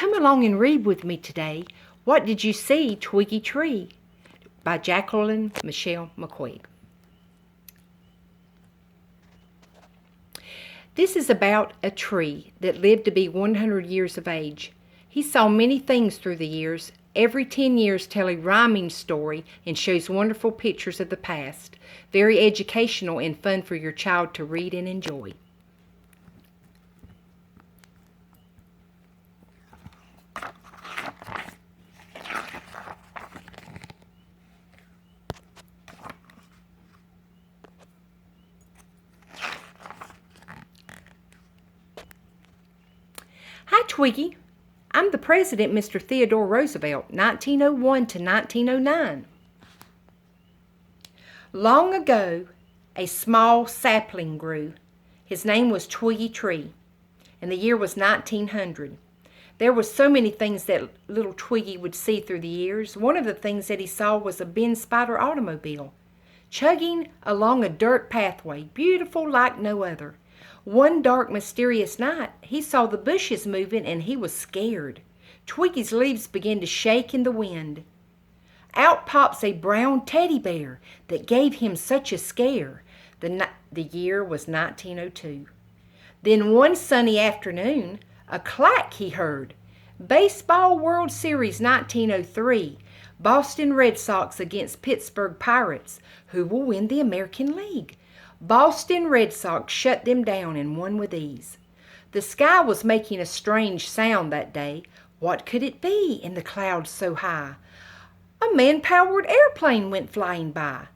Come along and read with me today. What Did You See, Twiggy Tree? By Jacqueline Michelle McQuaig. This is about a tree that lived to be 100 years of age. He saw many things through the years. Every 10 years tell a rhyming story and shows wonderful pictures of the past. Very educational and fun for your child to read and enjoy. Hi, Twiggy. I'm the President, Mr. Theodore Roosevelt, 1901 to 1909. Long ago, a small sapling grew. His name was Twiggy Tree, and the year was 1900. There were so many things that little Twiggy would see through the years. One of the things that he saw was a Ben Spider automobile, chugging along a dirt pathway, beautiful like no other. One dark, mysterious night, he saw the bushes moving and he was scared. Twiggy's leaves began to shake in the wind. Out pops a brown teddy bear that gave him such a scare. The year was 1902. Then one sunny afternoon, a clack he heard. Baseball World Series 1903. Boston Red Sox against Pittsburgh Pirates. Who will win the American League? Boston Red Sox shut them down and won with ease. The sky was making a strange sound that day. What could it be in the clouds so high? A man-powered airplane went flying by.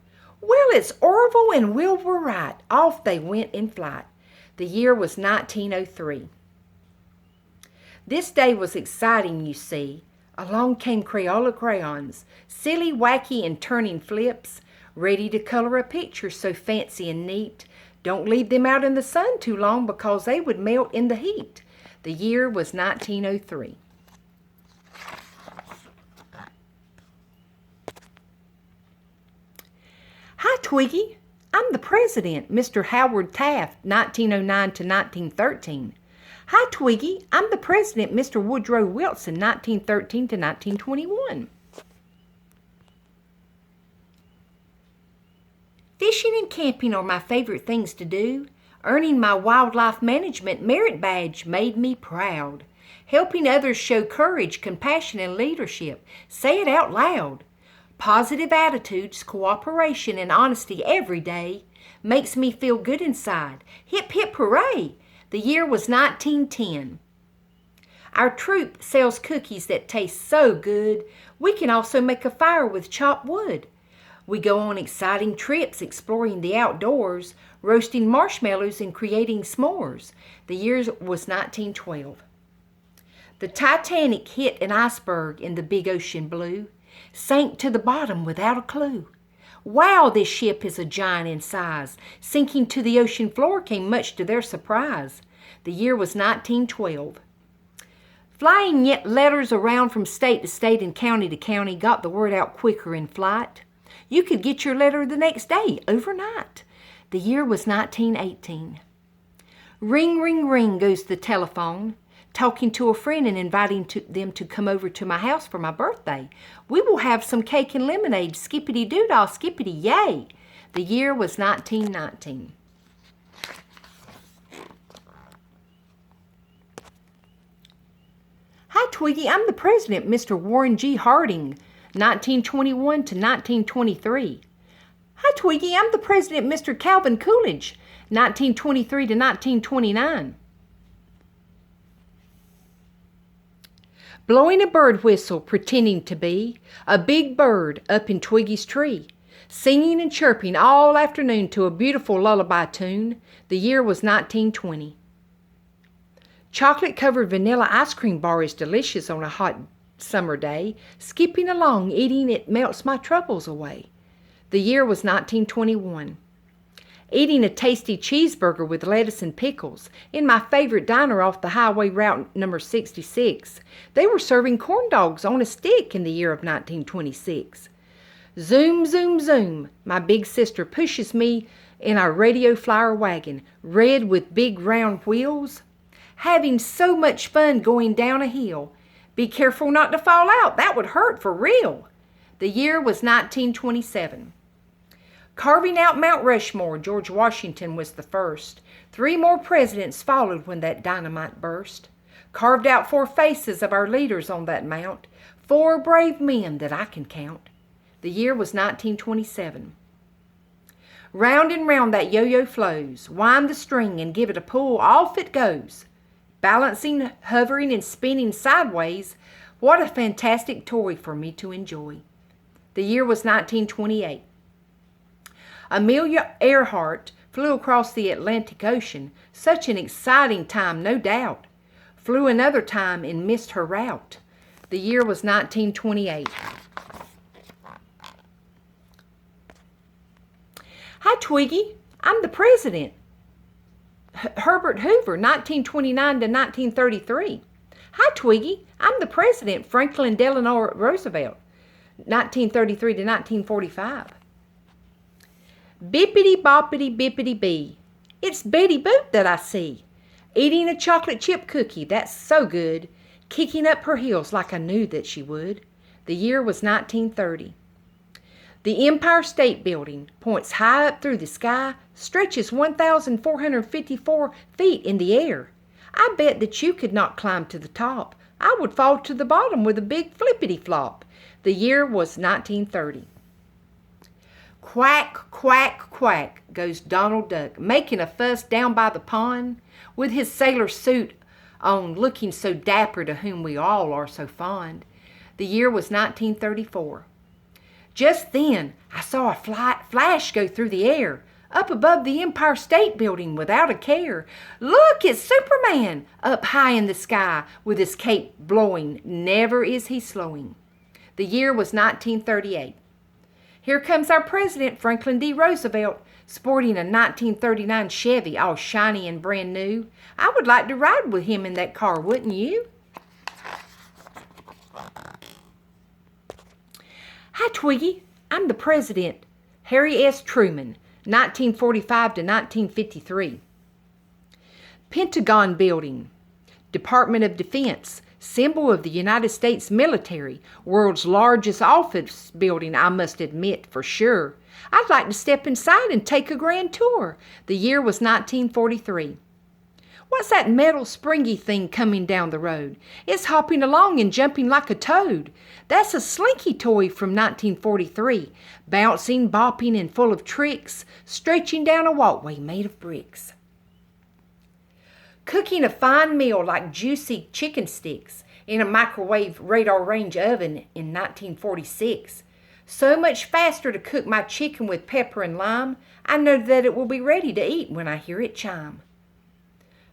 Well, it's Orville and Wilbur Wright. Off they went in flight. The year was 1903. This day was exciting, you see. Along came Crayola crayons, silly, wacky, and turning flips, ready to color a picture so fancy and neat. Don't leave them out in the sun too long because they would melt in the heat. The year was 1903. Hi, Twiggy. I'm the President, Mr. Howard Taft, 1909 to 1913. Hi, Twiggy. I'm the President, Mr. Woodrow Wilson, 1913 to 1921. Fishing and camping are my favorite things to do. Earning my wildlife management merit badge made me proud. Helping others show courage, compassion, and leadership. Say it out loud. Positive attitudes, cooperation, and honesty every day makes me feel good inside. Hip, hip, hooray! The year was 1910. Our troop sells cookies that taste so good. We can also make a fire with chopped wood. We go on exciting trips exploring the outdoors, roasting marshmallows and creating s'mores. The year was 1912. The Titanic hit an iceberg in the big ocean blue, sank to the bottom without a clue. Wow, this ship is a giant in size. Sinking to the ocean floor came much to their surprise. The year was 1912. Flying yet letters around from state to state and county to county got the word out quicker in flight. You could get your letter the next day, overnight. The year was 1918. Ring, ring, ring goes the telephone. Talking to a friend and inviting them to come over to my house for my birthday. We will have some cake and lemonade, skippity-doo-dah, skippity-yay. The year was 1919. Hi, Twiggy. I'm the President, Mr. Warren G. Harding, 1921 to 1923. Hi, Twiggy. I'm the President, Mr. Calvin Coolidge, 1923 to 1929. Blowing a bird whistle, pretending to be a big bird up in Twiggy's tree, singing and chirping all afternoon to a beautiful lullaby tune. The year was 1920. Chocolate-covered vanilla ice cream bar is delicious on a hot summer day. Skipping along, eating it melts my troubles away. The year was 1921. Eating a tasty cheeseburger with lettuce and pickles in my favorite diner off the highway route number 66. They were serving corn dogs on a stick in the year of 1926. Zoom, zoom, zoom. My big sister pushes me in our radio flyer wagon, red with big round wheels. Having so much fun going down a hill. Be careful not to fall out. That would hurt for real. The year was 1927. Carving out Mount Rushmore, George Washington was the first. 3 more presidents followed when that dynamite burst. Carved out 4 faces of our leaders on that mount. 4 brave men that I can count. The year was 1927. Round and round that yo-yo flows. Wind the string and give it a pull. Off it goes. Balancing, hovering, and spinning sideways. What a fantastic toy for me to enjoy. The year was 1928. Amelia Earhart flew across the Atlantic Ocean. Such an exciting time, no doubt. Flew another time and missed her route. The year was 1928. Hi, Twiggy. I'm the president. Herbert Hoover, 1929 to 1933. Hi, Twiggy. I'm the president. Franklin Delano Roosevelt, 1933 to 1945. Bippity boppity bippity bee. It's Betty Boop that I see. Eating a chocolate chip cookie, that's so good. Kicking up her heels like I knew that she would. The year was 1930. The Empire State Building points high up through the sky, stretches 1,454 feet in the air. I bet that you could not climb to the top. I would fall to the bottom with a big flippity flop. The year was 1930. Quack, quack, quack goes Donald Duck, making a fuss down by the pond, with his sailor suit on, looking so dapper, to whom we all are so fond. The year was 1934. Just then, I saw a flash go through the air, up above the Empire State Building without a care. Look, it's Superman, up high in the sky, with his cape blowing. Never is he slowing. The year was 1938. Here comes our president, Franklin D. Roosevelt, sporting a 1939 Chevy, all shiny and brand new. I would like to ride with him in that car, wouldn't you? Hi, Twiggy. I'm the president, Harry S. Truman, 1945 to 1953. Pentagon Building, Department of Defense, symbol of the United States military, world's largest office building, I must admit for sure. I'd like to step inside and take a grand tour. The year was 1943. What's that metal springy thing coming down the road? It's hopping along and jumping like a toad. That's a slinky toy from 1943, bouncing, bopping, and full of tricks, stretching down a walkway made of bricks. Cooking a fine meal like juicy chicken sticks in a microwave radar range oven in 1946. So much faster to cook my chicken with pepper and lime, I know that it will be ready to eat when I hear it chime.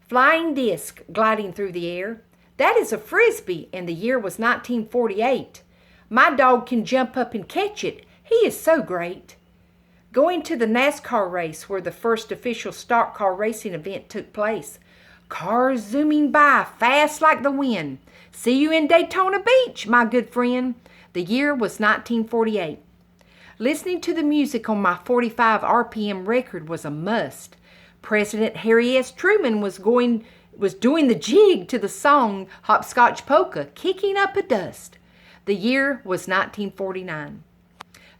Flying disc gliding through the air. That is a frisbee, and the year was 1948. My dog can jump up and catch it. He is so great. Going to the NASCAR race where the first official stock car racing event took place. Cars zooming by fast like the wind. See you in Daytona Beach, my good friend. The year was 1948. Listening to the music on my 45 RPM record was a must. President Harry S. Truman was doing the jig to the song Hopscotch Polka, kicking up a dust. The year was 1949.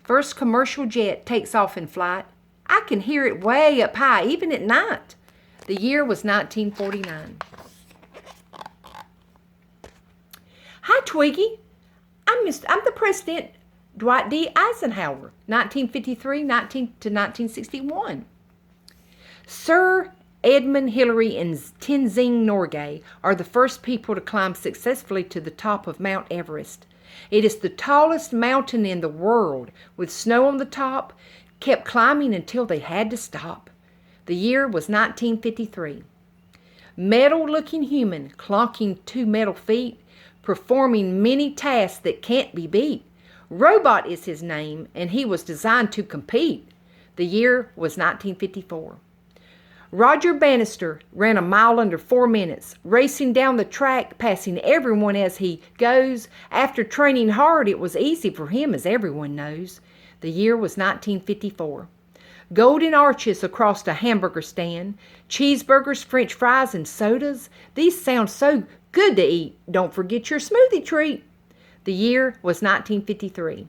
First commercial jet takes off in flight. I can hear it way up high, even at night. The year was 1949. Hi, Twiggy. I'm the President Dwight D. Eisenhower, 1953 to 1961. Sir Edmund Hillary and Tenzing Norgay are the first people to climb successfully to the top of Mount Everest. It is the tallest mountain in the world, with snow on the top, kept climbing until they had to stop. The year was 1953. Metal-looking human, clonking 2 metal feet, performing many tasks that can't be beat. Robot is his name, and he was designed to compete. The year was 1954. Roger Bannister ran a mile under 4 minutes, racing down the track, passing everyone as he goes. After training hard, it was easy for him, as everyone knows. The year was 1954. Golden arches across a hamburger stand, cheeseburgers, french fries, and sodas. These sound so good to eat. Don't forget your smoothie treat. The year was 1953.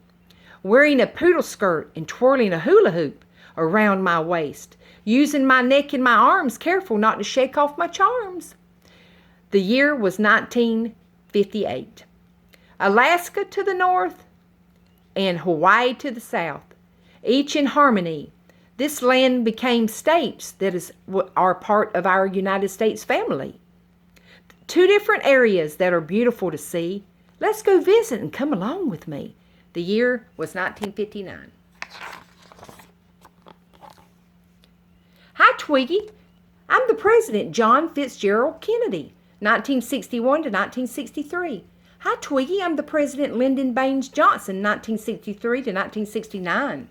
Wearing a poodle skirt and twirling a hula hoop around my waist, using my neck and my arms, careful not to shake off my charms. The year was 1958. Alaska to the north and Hawaii to the south, each in harmony. This land became states that are part of our United States family. Two different areas that are beautiful to see. Let's go visit and come along with me. The year was 1959. Hi, Twiggy. I'm the President, John Fitzgerald Kennedy, 1961 to 1963. Hi, Twiggy. I'm the President, Lyndon Baines Johnson, 1963 to 1969.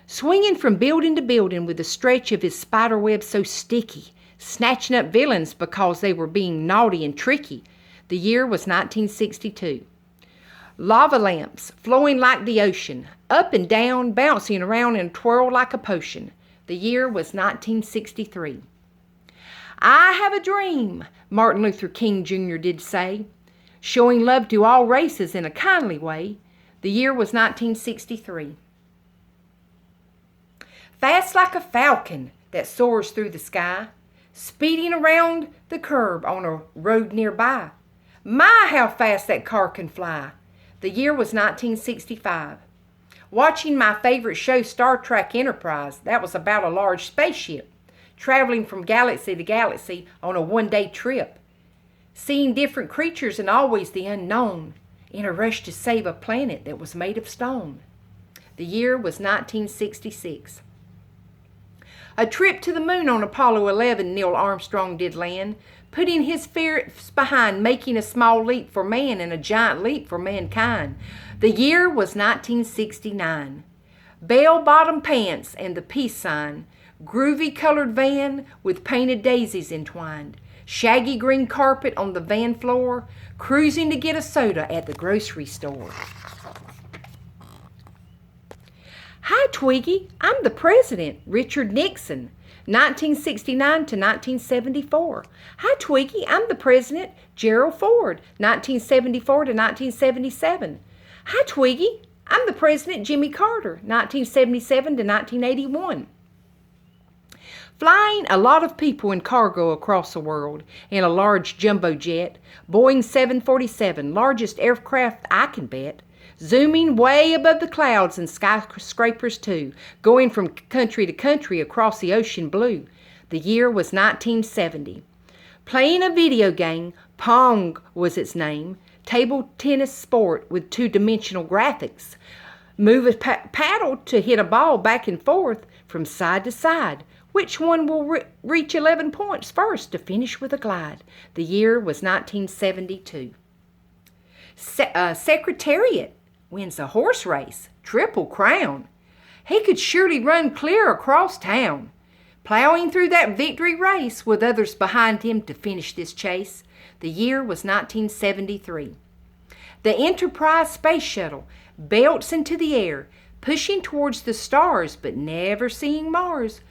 Swinging from building to building with the stretch of his spider web so sticky, snatching up villains because they were being naughty and tricky. The year was 1962. Lava lamps flowing like the ocean, up and down, bouncing around in a twirl like a potion. The year was 1963. I have a dream, Martin Luther King Jr. did say, showing love to all races in a kindly way. The year was 1963. Fast like a falcon that soars through the sky, speeding around the curb on a road nearby. My, how fast that car can fly. The year was 1965. Watching my favorite show, Star Trek Enterprise, that was about a large spaceship traveling from galaxy to galaxy on a one-day trip, seeing different creatures and always the unknown, in a rush to save a planet that was made of stone. The year was 1966. A trip to the moon on Apollo 11, Neil Armstrong did land, putting his fears behind, making a small leap for man and a giant leap for mankind. The year was 1969. Bell-bottom pants and the peace sign, groovy colored van with painted daisies entwined, shaggy green carpet on the van floor, cruising to get a soda at the grocery store. Hi, Twiggy. I'm the President, Richard Nixon, 1969 to 1974. Hi, Twiggy. I'm the President, Gerald Ford, 1974 to 1977. Hi, Twiggy. I'm the President, Jimmy Carter, 1977 to 1981. Flying a lot of people in cargo across the world in a large jumbo jet, Boeing 747, largest aircraft I can bet, zooming way above the clouds and skyscrapers too, going from country to country across the ocean blue. The year was 1970. Playing a video game, Pong was its name, table tennis sport with two-dimensional graphics. Move a paddle to hit a ball back and forth from side to side. Which one will reach 11 points first to finish with a glide? The year was 1972. Secretariat wins a horse race, Triple Crown. He could surely run clear across town, plowing through that victory race with others behind him to finish this chase. The year was 1973. The Enterprise space shuttle belts into the air, pushing towards the stars but never seeing Mars.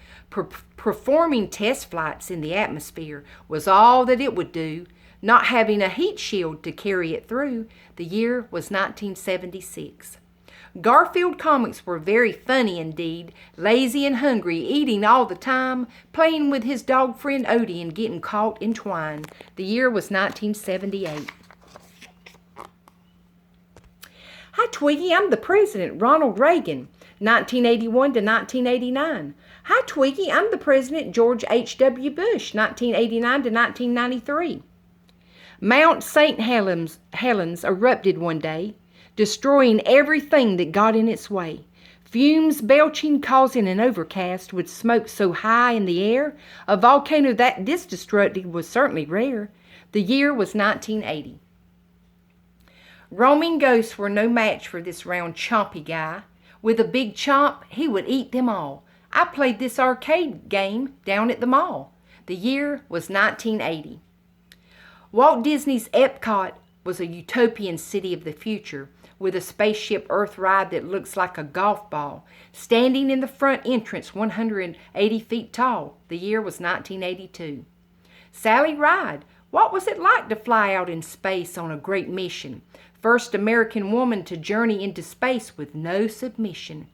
Performing test flights in the atmosphere was all that it would do, not having a heat shield to carry it through. The year was 1976. Garfield comics were very funny indeed, lazy and hungry, eating all the time, playing with his dog friend Odie and getting caught in twine. The year was 1978. Hi, Twiggy. I'm the President, Ronald Reagan, 1981 to 1989. Hi, Twiggy. I'm the President, George H.W. Bush, 1989 to 1993. Mount St. Helens erupted one day, destroying everything that got in its way. Fumes belching, causing an overcast with smoke so high in the air. A volcano this destructive was certainly rare. The year was 1980. Roaming ghosts were no match for this round chompy guy. With a big chomp, he would eat them all. I played this arcade game down at the mall. The year was 1980. Walt Disney's Epcot was a utopian city of the future with a spaceship Earth ride that looks like a golf ball, standing in the front entrance 180 feet tall. The year was 1982. Sally Ride, what was it like to fly out in space on a great mission? First American woman to journey into space with no submission.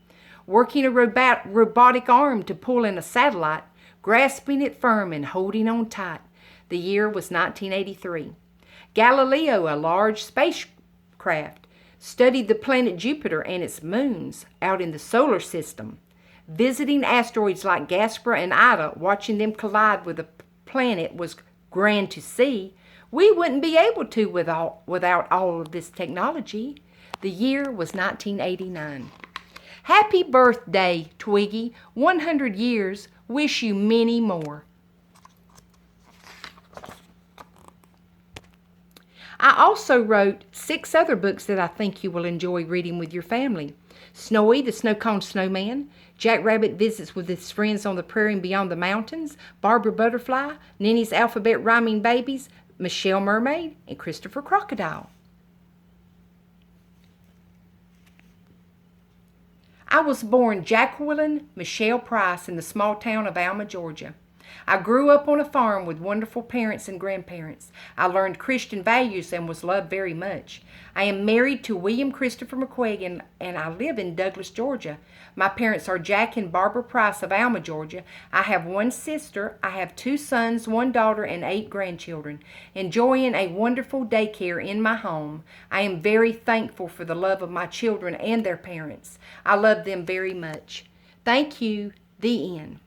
Working a robotic arm to pull in a satellite, grasping it firm and holding on tight. The year was 1983. Galileo, a large spacecraft, studied the planet Jupiter and its moons out in the solar system. Visiting asteroids like Gaspar and Ida, watching them collide with the planet was grand to see. We wouldn't be able to without all of this technology. The year was 1989. Happy birthday, Twiggy. 100 years. Wish you many more. I also wrote 6 other books that I think you will enjoy reading with your family. Snowy, the Snow-Cone Snowman, Jack Rabbit Visits with His Friends on the Prairie and Beyond the Mountains, Barbara Butterfly, Nenny's Alphabet Rhyming Babies, Michelle Mermaid, and Christopher Crocodile. I was born Jacqueline Michelle Price in the small town of Alma, Georgia. I grew up on a farm with wonderful parents and grandparents. I learned Christian values and was loved very much. I am married to William Christopher McQuaig and I live in Douglas, Georgia. My parents are Jack and Barbara Price of Alma, Georgia. I have 1 sister. I have 2 sons, 1 daughter, and 8 grandchildren. Enjoying a wonderful daycare in my home. I am very thankful for the love of my children and their parents. I love them very much. Thank you. The end.